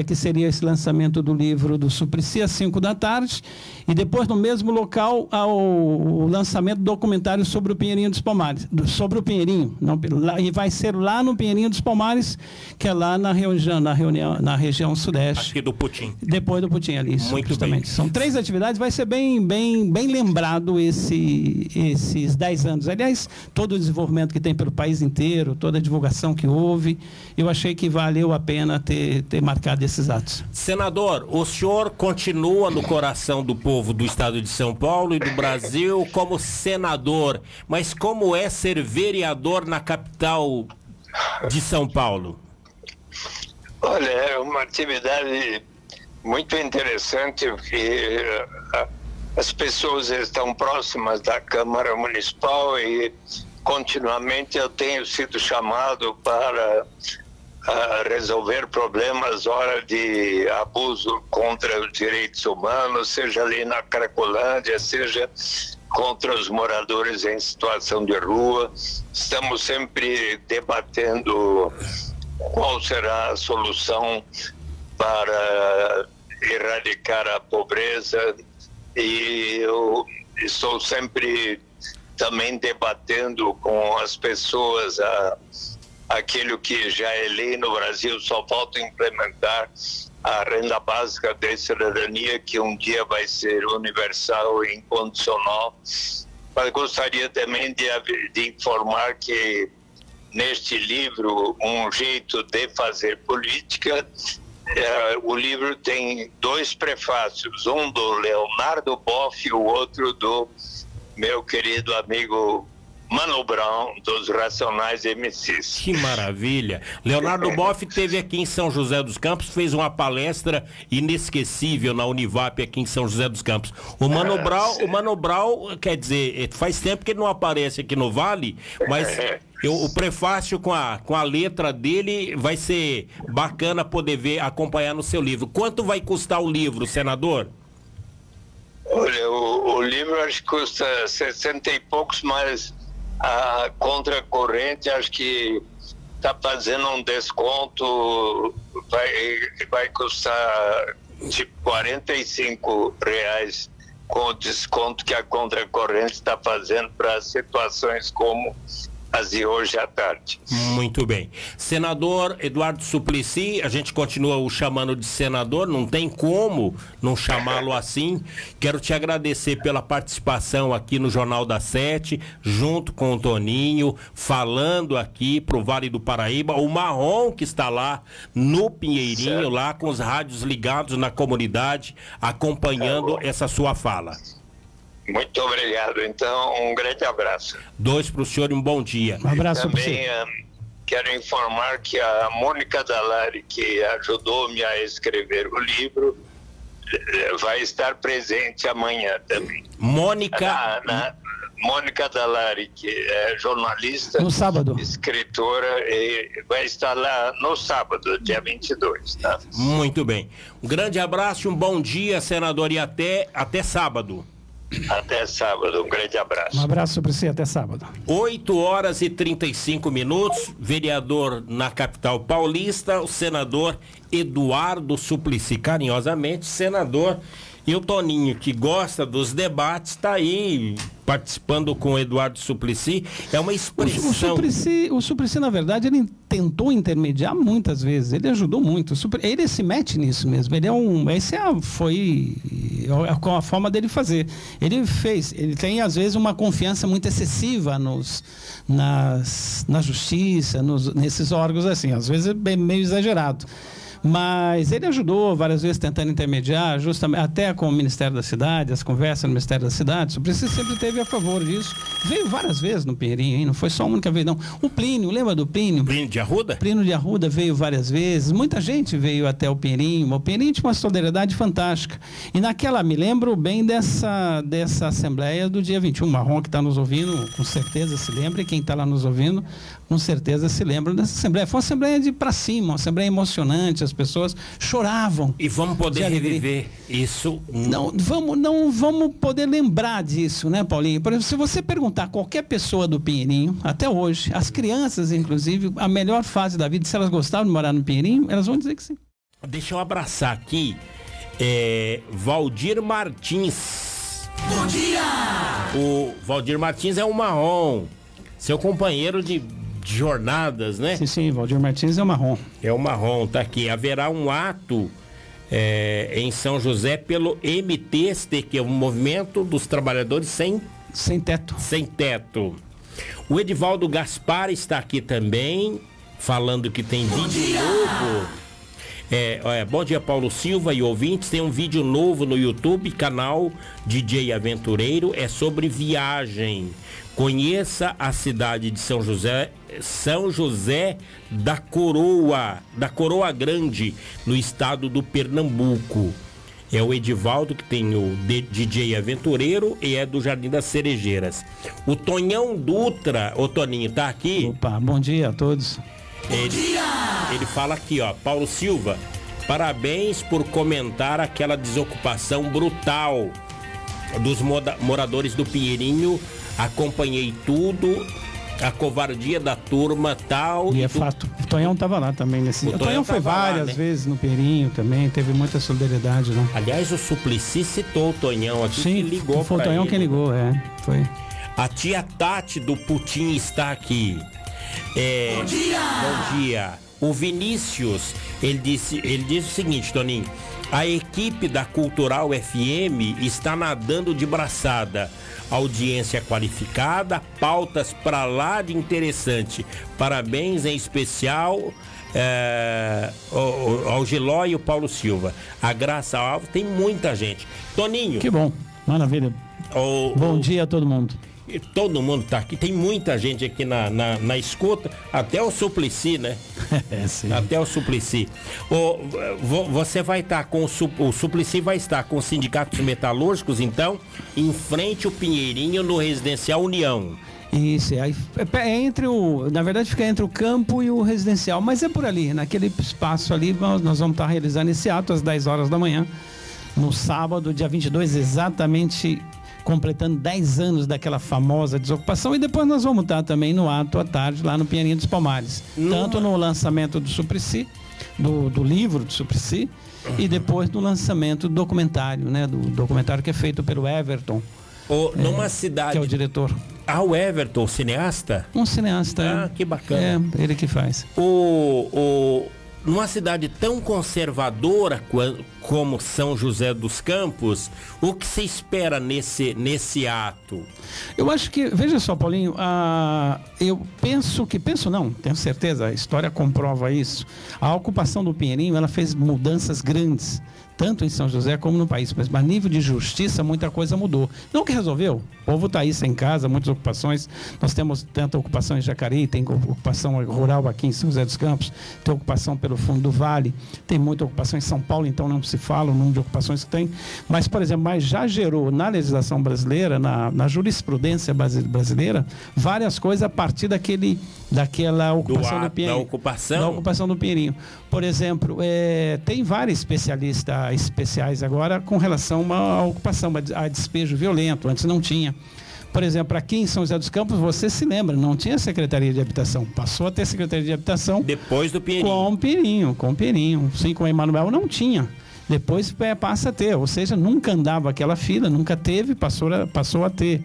que seria esse lançamento do livro do Suplicy às 5 da tarde, e depois no mesmo local o lançamento do documentário sobre o Pinheirinho dos Palmares, sobre o Pinheirinho, e vai ser lá no Pinheirinho dos Palmares, que é lá na região sudeste. Aqui do Putim. Depois do Putim ali. Muito bem. São 3 atividades, vai ser bem lembrado esses 10 anos. Aliás, todo o desenvolvimento que tem pelo país inteiro, toda a divulgação que houve, eu achei que valeu a pena ter marcado esses atos. Senador, o senhor continua no coração do povo do estado de São Paulo e do Brasil como senador, mas como é ser vereador na capital de São Paulo? Olha, é uma atividade muito interessante, porque as pessoas estão próximas da Câmara Municipal e continuamente eu tenho sido chamado para resolver problemas, ora de abuso contra os direitos humanos, seja ali na Cracolândia, seja contra os moradores em situação de rua. Estamos sempre debatendo qual será a solução para erradicar a pobreza, e eu estou sempre também debatendo com as pessoas aquilo que já é lei no Brasil, só falta implementar a renda básica de cidadania, que um dia vai ser universal e incondicional. Mas gostaria também de informar que neste livro, Um Jeito de Fazer Política, o livro tem 2 prefácios, um do Leonardo Boff e o outro do meu querido amigo Mano Brown, dos Racionais MCs. Que maravilha! Leonardo Boff esteve aqui em São José dos Campos, fez uma palestra inesquecível na Univap aqui em São José dos Campos. O Mano Brown, quer dizer, faz tempo que ele não aparece aqui no Vale, mas o prefácio com a letra dele vai ser bacana poder ver, acompanhar no seu livro. Quanto vai custar o livro, senador? Olha, o livro acho que custa 60 e poucos, mas a Contracorrente acho que está fazendo um desconto, vai custar tipo R$45 com o desconto que a Contracorrente está fazendo para situações como as de hoje à tarde. Muito bem. Senador Eduardo Suplicy, a gente continua o chamando de senador, não tem como não chamá-lo assim. Quero te agradecer pela participação aqui no Jornal da 7, junto com o Toninho, falando aqui pro Vale do Paraíba, o Marrom que está lá no Pinheirinho, certo, lá com os rádios ligados na comunidade, acompanhando essa sua fala. Muito obrigado. Então, um grande abraço. 2 para o senhor e um bom dia. Um abraço para você. Também quero informar que a Mônica Dallari, que ajudou-me a escrever o livro, vai estar presente amanhã também. Mônica Dallari, que é jornalista, no sábado, escritora, e vai estar lá no sábado, dia 22. Tá? Muito bem. Um grande abraço, um bom dia, senador, e até sábado. Até sábado, um grande abraço. Um abraço para você, até sábado. 8h35, vereador na capital paulista, o senador Eduardo Suplicy, carinhosamente, senador. E o Toninho, que gosta dos debates, está aí participando com o Eduardo Suplicy. É uma expressão... O Suplicy, na verdade, ele tentou intermediar muitas vezes. Ele ajudou muito. Ele se mete nisso mesmo. Ele foi a forma dele fazer. Ele tem, às vezes, uma confiança muito excessiva na justiça, nesses órgãos, assim. Às vezes é meio exagerado. Mas ele ajudou várias vezes tentando intermediar, justamente até com o Ministério da Cidade, as conversas no Ministério da Cidade. O Suplicy sempre esteve a favor disso. Veio várias vezes no Pinheirinho, hein? Não foi só uma única vez, não. O Plínio, lembra do Plínio? Plínio de Arruda? Plínio de Arruda veio várias vezes. Muita gente veio até o Pinheirinho. O Pinheirinho tinha uma solidariedade fantástica. E naquela, me lembro bem dessa Assembleia do dia 21. O Marrom, que está nos ouvindo, com certeza se lembra, e quem está lá nos ouvindo, com certeza se lembra dessa Assembleia. Foi uma Assembleia de pra cima, uma Assembleia emocionante, as pessoas choravam. E vamos poder reviver isso. Não vamos poder lembrar disso, né, Paulinho? Por exemplo, se você perguntar a qualquer pessoa do Pinheirinho, até hoje, as crianças, inclusive, a melhor fase da vida, se elas gostavam de morar no Pinheirinho, elas vão dizer que sim. Deixa eu abraçar aqui Valdir Martins. Bom dia! O Valdir Martins é um marrom, seu companheiro de jornadas, né? Sim, Valdir Martins é o marrom. É o marrom, tá aqui. Haverá um ato em São José pelo MTST, que é o Movimento dos Trabalhadores Sem Teto. O Edivaldo Gaspar está aqui também, falando que tem vídeo novo. Bom dia, Paulo Silva e ouvintes. Tem um vídeo novo no YouTube, canal DJ Aventureiro, é sobre viagem. Conheça a cidade de São José da Coroa Grande, no estado do Pernambuco. É o Edivaldo, que tem o DJ Aventureiro, e é do Jardim das Cerejeiras. O Tonhão Dutra, o Toninho, tá aqui? Opa, bom dia a todos. Ele fala aqui, ó, Paulo Silva, parabéns por comentar aquela desocupação brutal dos moradores do Pinheirinho. Acompanhei tudo, a covardia da turma, tal. E é fato. O Tonhão estava lá também nesse dia. O Tonhão foi várias vezes no Pinheirinho também, teve muita solidariedade, né? Aliás, o Suplicy citou o Tonhão aqui. Sim, que ligou. Foi o Tonhão quem ligou, foi. A tia Tati do Putin está aqui. Bom dia! Bom dia. O Vinícius, ele disse o seguinte, Toninho: a equipe da Cultural FM está nadando de braçada. Audiência qualificada, pautas pra lá de interessante. Parabéns em especial ao Giló e o Paulo Silva. A Graça Alves, tem muita gente. Toninho. Que bom, maravilha. Bom dia a todo mundo. Todo mundo tá aqui, tem muita gente aqui na escuta, até o Suplicy, né? Sim. Até o Suplicy. Você vai estar com o Suplicy vai estar com os sindicatos metalúrgicos, então, em frente ao Pinheirinho, no Residencial União. Isso, na verdade fica entre o campo e o residencial, mas é por ali, naquele espaço ali, nós vamos estar realizando esse ato às 10 horas da manhã, no sábado, dia 22, exatamente completando 10 anos daquela famosa desocupação, e depois nós vamos estar também no ato à tarde, lá no Pinheirinho dos Palmares. Tanto no lançamento do Suplicy, do livro do Suplicy, e depois no lançamento do documentário, né? Do documentário que é feito pelo Everton. Numa cidade... Que é o diretor. O Everton, cineasta? Um cineasta. Que bacana. É, ele que faz. Numa cidade tão conservadora como São José dos Campos, o que se espera nesse ato? Eu acho que, veja só, Paulinho, eu tenho certeza, a história comprova isso. A ocupação do Pinheirinho, ela fez mudanças grandes, tanto em São José como no país, mas a nível de justiça muita coisa mudou. Não que resolveu, o povo está aí sem casa, muitas ocupações, nós temos tanta ocupação em Jacareí, tem ocupação rural aqui em São José dos Campos, tem ocupação pelo fundo do Vale, tem muita ocupação em São Paulo, então não se fala o número de ocupações que tem, mas, por exemplo, já gerou na legislação brasileira, na jurisprudência brasileira, várias coisas a partir daquela ocupação do Pinheirinho. Da ocupação do Pinheirinho. Por exemplo, tem vários especiais agora com relação a uma ocupação, a despejo violento, antes não tinha. Por exemplo, aqui em São José dos Campos, você se lembra, não tinha Secretaria de Habitação, passou a ter Secretaria de Habitação depois do Pinheirinho. Com o Pinheirinho, sim, com o Emanuel não tinha. Depois passa a ter, ou seja, nunca andava aquela fila, nunca teve, passou a ter.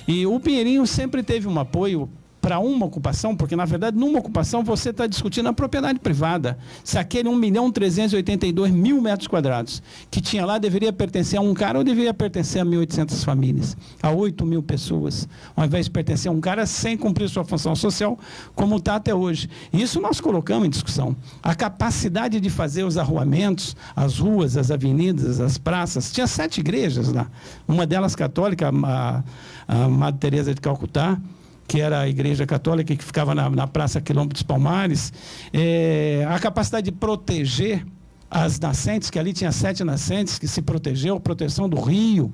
E o Pinheirinho sempre teve um apoio para uma ocupação, porque na verdade numa ocupação você está discutindo a propriedade privada. Se aquele 1.382.000 metros quadrados que tinha lá deveria pertencer a um cara ou deveria pertencer a 1.800 famílias, a 8.000 pessoas, ao invés de pertencer a um cara sem cumprir sua função social, como está até hoje. Isso nós colocamos em discussão. A capacidade de fazer os arruamentos, as ruas, as avenidas, as praças. Tinha 7 igrejas lá, uma delas católica, a Madre Teresa de Calcutá, que era a igreja católica que ficava na Praça Quilombo dos Palmares, a capacidade de proteger as nascentes, que ali tinha 7 nascentes, que se protegeu, a proteção do rio,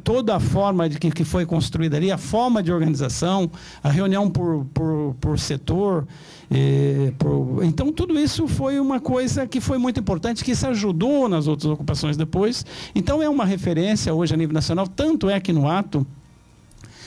toda a forma que foi construída ali, a forma de organização, a reunião por setor. Então, tudo isso foi uma coisa que foi muito importante, que isso ajudou nas outras ocupações depois. Então, é uma referência hoje a nível nacional, tanto é que no ato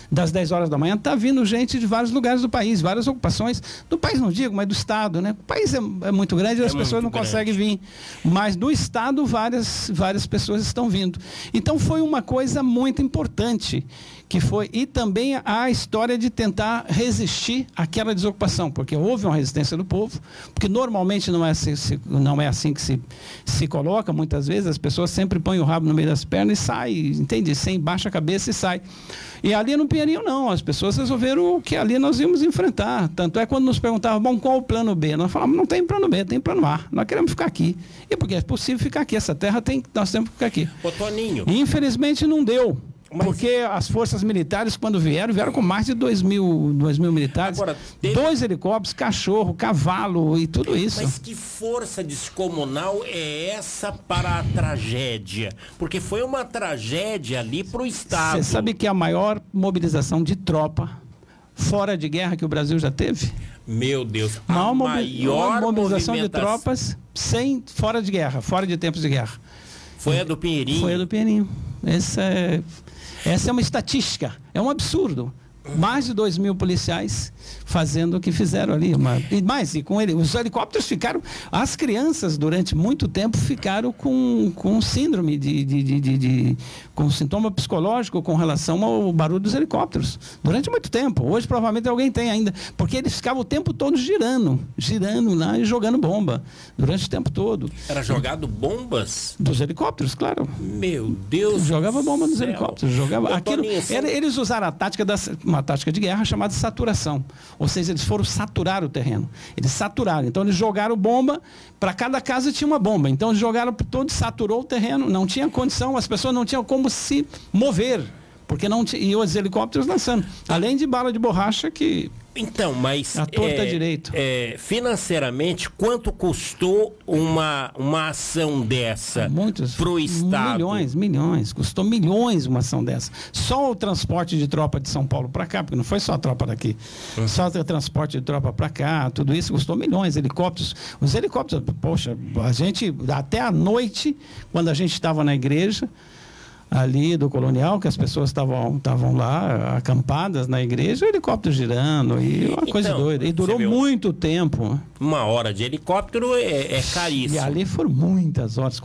das 10 horas da manhã, está vindo gente de vários lugares do país, várias ocupações, do país não digo, mas do Estado, né? O país é muito grande e as pessoas não conseguem vir, mas do Estado várias pessoas estão vindo. Então foi uma coisa muito importante, que foi, e também a história de tentar resistir àquela desocupação, porque houve uma resistência do povo, porque normalmente não é assim que se coloca, muitas vezes as pessoas sempre põem o rabo no meio das pernas e saem, entende? Sem baixa a cabeça e sai. E ali no Pinheirinho não, as pessoas resolveram que ali nós íamos enfrentar. Tanto é quando nos perguntavam, bom, qual o plano B? Nós falávamos, não tem plano B, tem plano A. Nós queremos ficar aqui. E porque é possível ficar aqui, essa terra nós temos que ficar aqui. Ô, Toninho. E infelizmente não deu. Porque as forças militares, quando vieram com mais de 2.000 militares, agora, 2 helicópteros, cachorro, cavalo e tudo isso. Mas que força descomunal é essa para a tragédia? Porque foi uma tragédia ali para o Estado. Você sabe que é a maior mobilização de tropa fora de guerra que o Brasil já teve? Meu Deus, a maior mobilização de tropas fora de guerra, fora de tempos de guerra. Foi a do Pinheirinho? Foi a do Pinheirinho. Essa é uma estatística, é um absurdo. Mais de 2.000 policiais fazendo o que fizeram ali. E com ele, os helicópteros ficaram... As crianças, durante muito tempo, ficaram com síndrome, com sintoma psicológico com relação ao barulho dos helicópteros. Durante muito tempo. Hoje, provavelmente, alguém tem ainda. Porque eles ficavam o tempo todo girando lá e jogando bomba. Durante o tempo todo. Era jogado bombas? Dos helicópteros, claro. Meu Deus. Jogava bomba nos helicópteros. Eles usaram a tática uma tática de guerra chamada saturação. Ou seja, eles foram saturar o terreno. Eles saturaram. Então, eles jogaram bomba, para cada casa tinha uma bomba. Então, eles jogaram todo, saturou o terreno, não tinha condição, as pessoas não tinham como se mover, porque não tinha, e os helicópteros lançando. Além de bala de borracha que... Então, mas... A torta direito. Financeiramente, quanto custou uma ação dessa para o Estado? Milhões. Custou milhões uma ação dessa. Só o transporte de tropa de São Paulo para cá, porque não foi só a tropa daqui. Só o transporte de tropa para cá, tudo isso custou milhões. Helicópteros. Os helicópteros, poxa, a gente, até à noite, quando a gente estava na igreja, ali do Colonial, que as pessoas estavam lá acampadas na igreja, o helicóptero girando e uma coisa doida. E durou muito tempo. 1 hora de helicóptero é caríssimo. E ali foram muitas horas,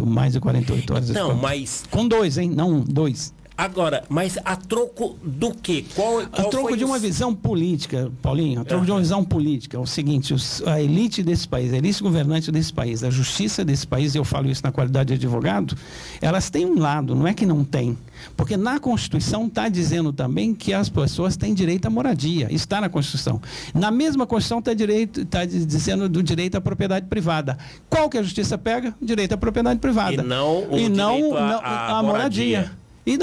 mais de 48 horas. Não, mas... Com 2, hein? Não, 2. Agora, mas a troco do quê? A troco de uma visão política, Paulinho, a troco de uma visão política. É o seguinte, a elite desse país, a elite governante desse país, a justiça desse país, eu falo isso na qualidade de advogado, elas têm um lado, não é que não tem. Porque na Constituição está dizendo também que as pessoas têm direito à moradia. Está na Constituição. Na mesma Constituição está dizendo do direito à propriedade privada. Qual que a justiça pega? Direito à propriedade privada. E não a moradia. E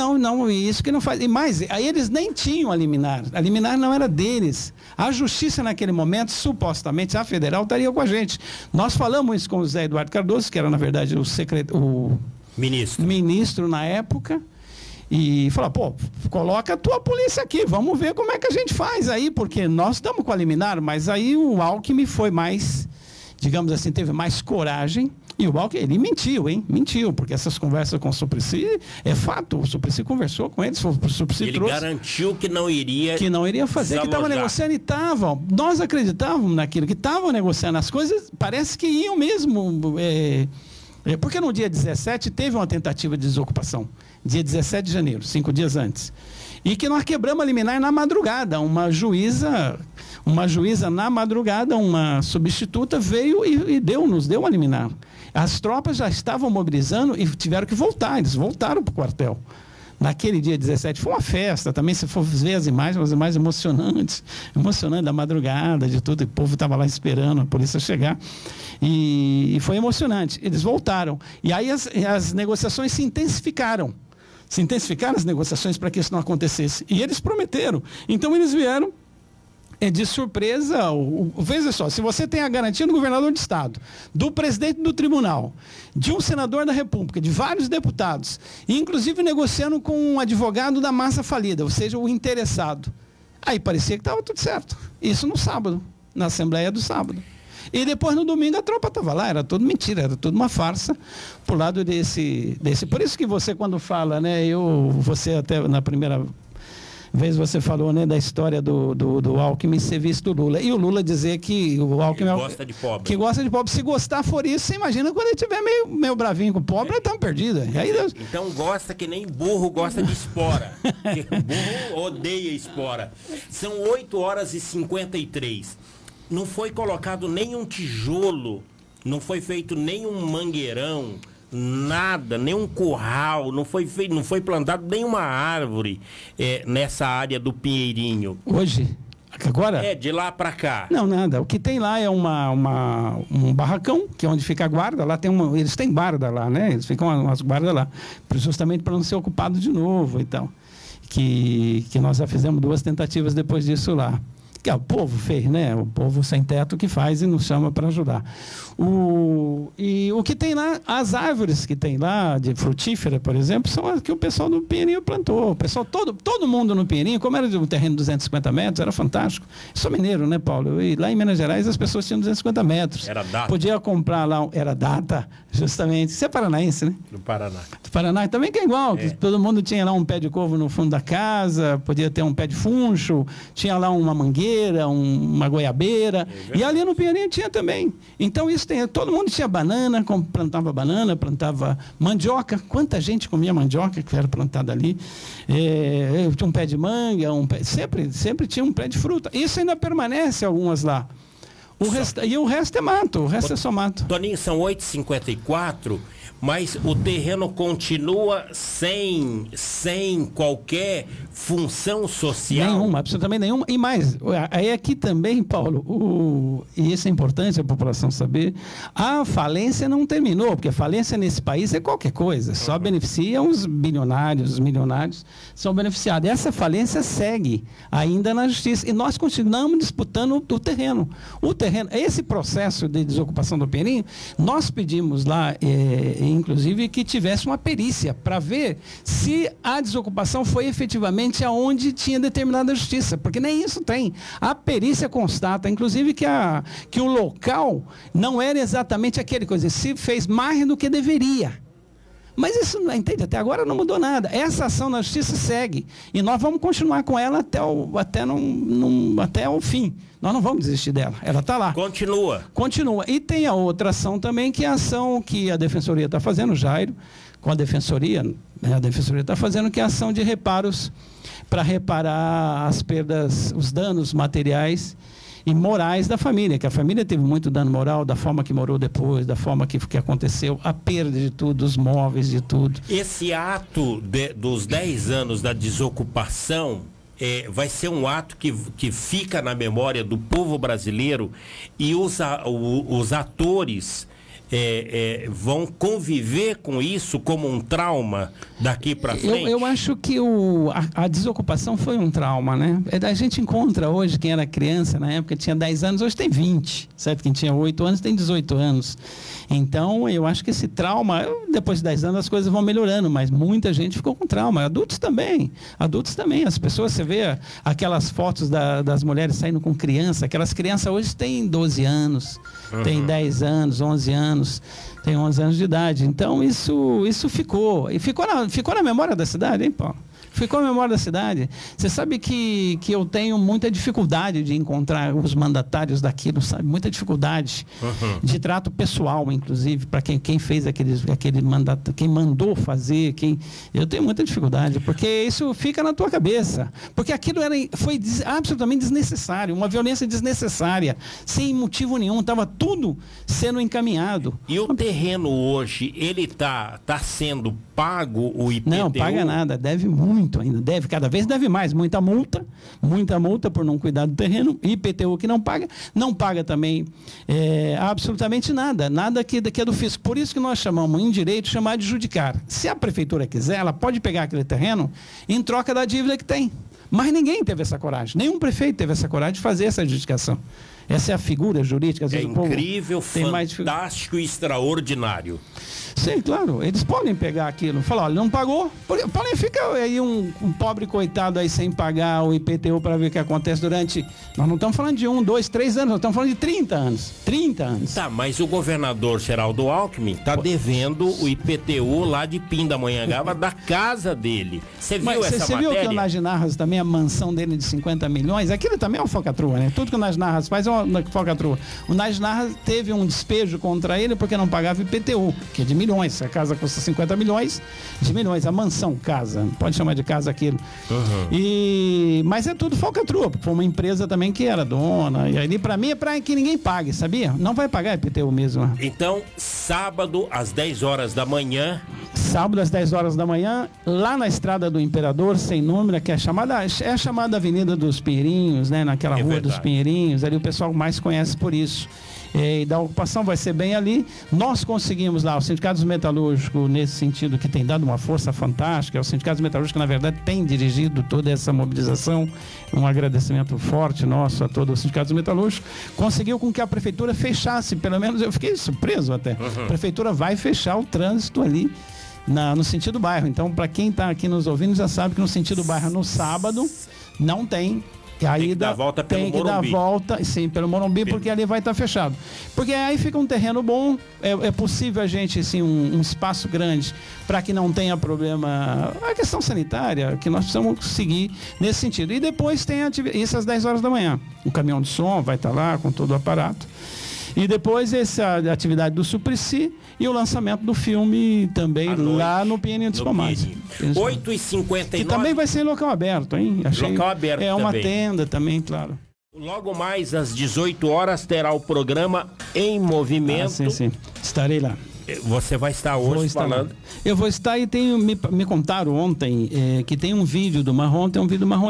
isso que não faz. E mais, aí eles nem tinham a liminar. A liminar não era deles. A justiça naquele momento, supostamente, a federal estaria com a gente. Nós falamos isso com o Zé Eduardo Cardoso, que era, na verdade, o ministro na época, e falou, coloca a tua polícia aqui, vamos ver como é que a gente faz aí, porque nós estamos com a liminar, mas aí o Alckmin foi mais, digamos assim, teve mais coragem. E o Alckmin, ele mentiu, porque essas conversas com o Suplicy é fato. O Suplicy conversou com eles, o Suplicy ele garantiu que não iria fazer, que estava negociando e estavam. Nós acreditávamos naquilo, que estavam negociando as coisas, parece que iam mesmo. Porque no dia 17 teve uma tentativa de desocupação, dia 17 de janeiro, 5 dias antes. E que nós quebramos a liminar na madrugada. Uma juíza na madrugada, uma substituta, veio e nos deu a liminar. As tropas já estavam mobilizando e tiveram que voltar, eles voltaram para o quartel. Naquele dia 17 foi uma festa também, se for ver as imagens emocionantes, da madrugada, de tudo, o povo estava lá esperando a polícia chegar, e foi emocionante. Eles voltaram, e aí as negociações se intensificaram as negociações para que isso não acontecesse, e eles prometeram, então eles vieram de surpresa. Veja só, se você tem a garantia do governador de estado, do presidente do tribunal, de um senador da república, de vários deputados, inclusive negociando com um advogado da massa falida, ou seja, o interessado, aí parecia que estava tudo certo. Isso no sábado, na assembleia do sábado. E depois no domingo a tropa estava lá, era tudo mentira, era tudo uma farsa por lado desse. Por isso que você, quando fala, né, você até na primeira vez você falou, né, da história do Alckmin ser visto do Lula. E o Lula dizer que o Alckmin gosta de pobre. Que gosta de pobre. Se gostar for isso, você imagina quando ele estiver meio bravinho com o pobre, ele está perdido. Aí Deus... Então gosta que nem burro gosta de espora. Burro odeia espora. São 8h53. Não foi colocado nenhum tijolo, não foi feito nenhum mangueirão, nada, nenhum curral, não foi plantado nenhuma árvore nessa área do Pinheirinho. Hoje? Agora? De lá para cá. Não, nada. O que tem lá é um barracão, que é onde fica a guarda. Lá eles têm guarda lá, né? Eles ficam umas guardas lá, justamente para não ser ocupado de novo e tal. Que nós já fizemos 2 tentativas depois disso lá. Que o povo fez, né? O povo sem teto que faz e nos chama para ajudar. E o que tem lá, as árvores que tem lá, de frutífera, por exemplo, são as que o pessoal do Pinheirinho plantou. O pessoal, todo mundo no Pinheirinho, como era de um terreno de 250 metros, era fantástico. Sou mineiro, né, Paulo? E lá em Minas Gerais as pessoas tinham 250 metros. Era data. Podia comprar lá, era data, justamente. Você é paranaense, né? Do Paraná. Do Paraná também que é igual. Que todo mundo tinha lá um pé de couve no fundo da casa, podia ter um pé de funcho, tinha lá uma mangueira, uma goiabeira, e ali no Pinheirinho tinha também. Então isso todo mundo tinha banana, plantava mandioca. Quanta gente comia mandioca que era plantada ali. Tinha um pé de manga, sempre tinha um pé de fruta. Isso ainda permanece algumas lá. E o resto é mato, o resto é só mato. Toninho, são 8h54, mas o terreno continua sem qualquer função social? Nenhuma, absolutamente nenhuma. E mais, aí aqui também, Paulo, e isso é importante a população saber, a falência não terminou, porque a falência nesse país é qualquer coisa, só beneficia os bilionários, os milionários são beneficiados. Essa falência segue ainda na justiça, e nós continuamos disputando o terreno. Esse processo de desocupação do Pinheirinho, nós pedimos lá, inclusive, que tivesse uma perícia para ver se a desocupação foi efetivamente aonde tinha determinada a justiça, porque nem isso tem. A perícia constata, inclusive, que o local não era exatamente aquele coisa, se fez mais do que deveria. Mas isso, entende, até agora não mudou nada. Essa ação na justiça segue. E nós vamos continuar com ela até o fim. Nós não vamos desistir dela. Ela está lá. Continua. E tem a outra ação também, que é a ação que a Defensoria está fazendo, o Jairo, com a Defensoria está fazendo, que é a ação de reparos para reparar as perdas, os danos materiais e morais da família, que a família teve muito dano moral, da forma que morou depois, da forma que aconteceu, a perda de tudo, dos móveis, de tudo. Esse ato dos 10 anos da desocupação vai ser um ato que fica na memória do povo brasileiro, e os atores vão conviver com isso como um trauma daqui para frente? Eu acho que a desocupação foi um trauma, né? A gente encontra hoje, quem era criança na época tinha 10 anos, hoje tem 20, certo? Quem tinha 8 anos tem 18 anos. Então, eu acho que esse trauma, depois de 10 anos as coisas vão melhorando, mas muita gente ficou com trauma. Adultos também. As pessoas, você vê aquelas fotos das mulheres saindo com criança, aquelas crianças hoje têm 12 anos, têm 10 anos, 11 anos. Tem 11 anos de idade. Então, isso ficou. E ficou na memória da cidade, hein, Paulo? Ficou a memória da cidade. Você sabe que eu tenho muita dificuldade de encontrar os mandatários daquilo, sabe? Muita dificuldade de trato pessoal, inclusive, para quem fez aquele mandato, quem mandou fazer, eu tenho muita dificuldade, porque isso fica na tua cabeça. Porque aquilo foi absolutamente desnecessário, uma violência desnecessária, sem motivo nenhum, estava tudo sendo encaminhado. E o terreno hoje, ele tá sendo pago o IPTU? Não, paga nada, deve muito ainda, cada vez deve mais, muita multa por não cuidar do terreno, IPTU que não paga também absolutamente nada que é do fisco. Por isso que nós chamamos em direito, chamar de judicar. Se a prefeitura quiser, ela pode pegar aquele terreno em troca da dívida que tem. Mas ninguém teve essa coragem, nenhum prefeito teve essa coragem de fazer essa adjudicação. Essa é a figura jurídica. Às vezes incrível, fantástico e extraordinário. Sim, claro. Eles podem pegar aquilo. Falar, olha, não pagou. Podem ficar aí um pobre coitado aí sem pagar o IPTU para ver o que acontece durante... Nós não estamos falando de 1, 2, 3 anos, nós estamos falando de 30 anos. 30 anos. Tá, mas o governador Geraldo Alckmin está devendo o IPTU lá de Pindamonhangaba da casa dele. Você viu essa matéria? Você viu que o Najinarras também, a mansão dele de 50 milhões? Aquilo também é uma falcatrua, né? Tudo que o Najinarras faz é uma falcatrua. O Najinarras teve um despejo contra ele porque não pagava IPTU, que é de milhões. A casa custa 50 milhões, de milhões. A mansão, casa. Pode chamar de casa aquilo. Mas é tudo falcatrua. Foi uma empresa também que era dona. E ali, pra mim, é pra que ninguém pague, sabia? Não vai pagar IPTU mesmo. Então, sábado, às 10 horas da manhã. Sábado, às 10 horas da manhã, lá na Estrada do Imperador, sem número, que é a chamada Avenida dos Pinheirinhos, né? Naquela rua dos Pinheirinhos. Ali o pessoal mais conhece por isso. E da ocupação vai ser bem ali. Nós conseguimos lá, o Sindicato Metalúrgico, nesse sentido, que tem dado uma força fantástica, o Sindicato Metalúrgico, na verdade, tem dirigido toda essa mobilização. Um agradecimento forte nosso a todo o Sindicato Metalúrgico. Conseguiu com que a prefeitura fechasse, pelo menos eu fiquei surpreso até. A prefeitura vai fechar o trânsito ali no sentido bairro. Então, para quem está aqui nos ouvindo, já sabe que no sentido bairro, no sábado, não tem. Tem que dar volta pelo Morumbi. Tem que dar volta, sim, pelo Morumbi, porque ali vai estar fechado. Porque aí fica um terreno bom, é possível a gente, assim, um espaço grande para que não tenha problema, a questão sanitária, que nós precisamos seguir nesse sentido. E depois tem isso às 10 horas da manhã. O caminhão de som vai estar lá com todo o aparato. E depois essa atividade do Suplicy e o lançamento do filme também lá no Pinheirinho dos Pomares. 8h59. E também vai ser em local aberto, hein? Local aberto também. É uma tenda também, claro. Logo mais às 18 horas terá o programa Em Movimento. Sim. Estarei lá. Você vai estar hoje falando? Lá. Eu vou estar e me contaram ontem que tem um vídeo do Marrom,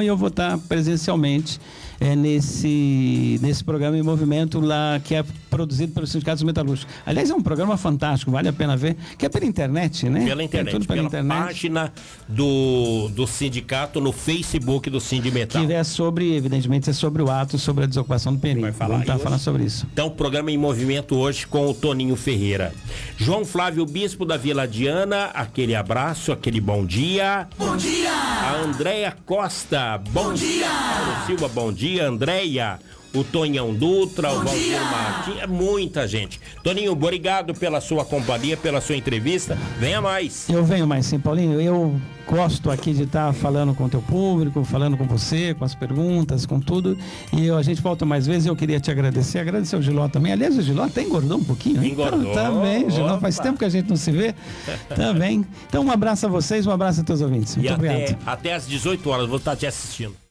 e eu vou estar presencialmente nesse programa Em Movimento lá, que é produzido pelos Sindicatos Metalúrgicos. Aliás, é um programa fantástico, vale a pena ver, que é pela internet, né? Pela internet, pela página do sindicato no Facebook do Sindimetal. Que evidentemente, é sobre o ato, sobre a desocupação do Pinheirinho. Vamos estar falando sobre isso. Então, o programa Em Movimento hoje com o Toninho Ferreira. João Flávio Bispo da Vila Diana, aquele abraço, aquele bom dia. Bom dia! A Andréia Costa, bom dia! Paulo Silva, bom dia. Andréia, o Tonhão Dutra, o Valdir Martins, muita gente. Toninho, obrigado pela sua companhia, pela sua entrevista. Venha mais. Eu venho mais, sim, Paulinho. Eu gosto aqui de estar falando com o teu público, falando com você, com as perguntas, com tudo. E a gente volta mais vezes. Eu queria te agradecer ao Giló também. Aliás, o Giló até engordou um pouquinho, hein? Engordou. Tá bem, Giló. Faz tempo que a gente não se vê. Tá bem. Então, um abraço a vocês, um abraço a todos os ouvintes. Muito obrigado. Até às 18 horas, vou estar te assistindo.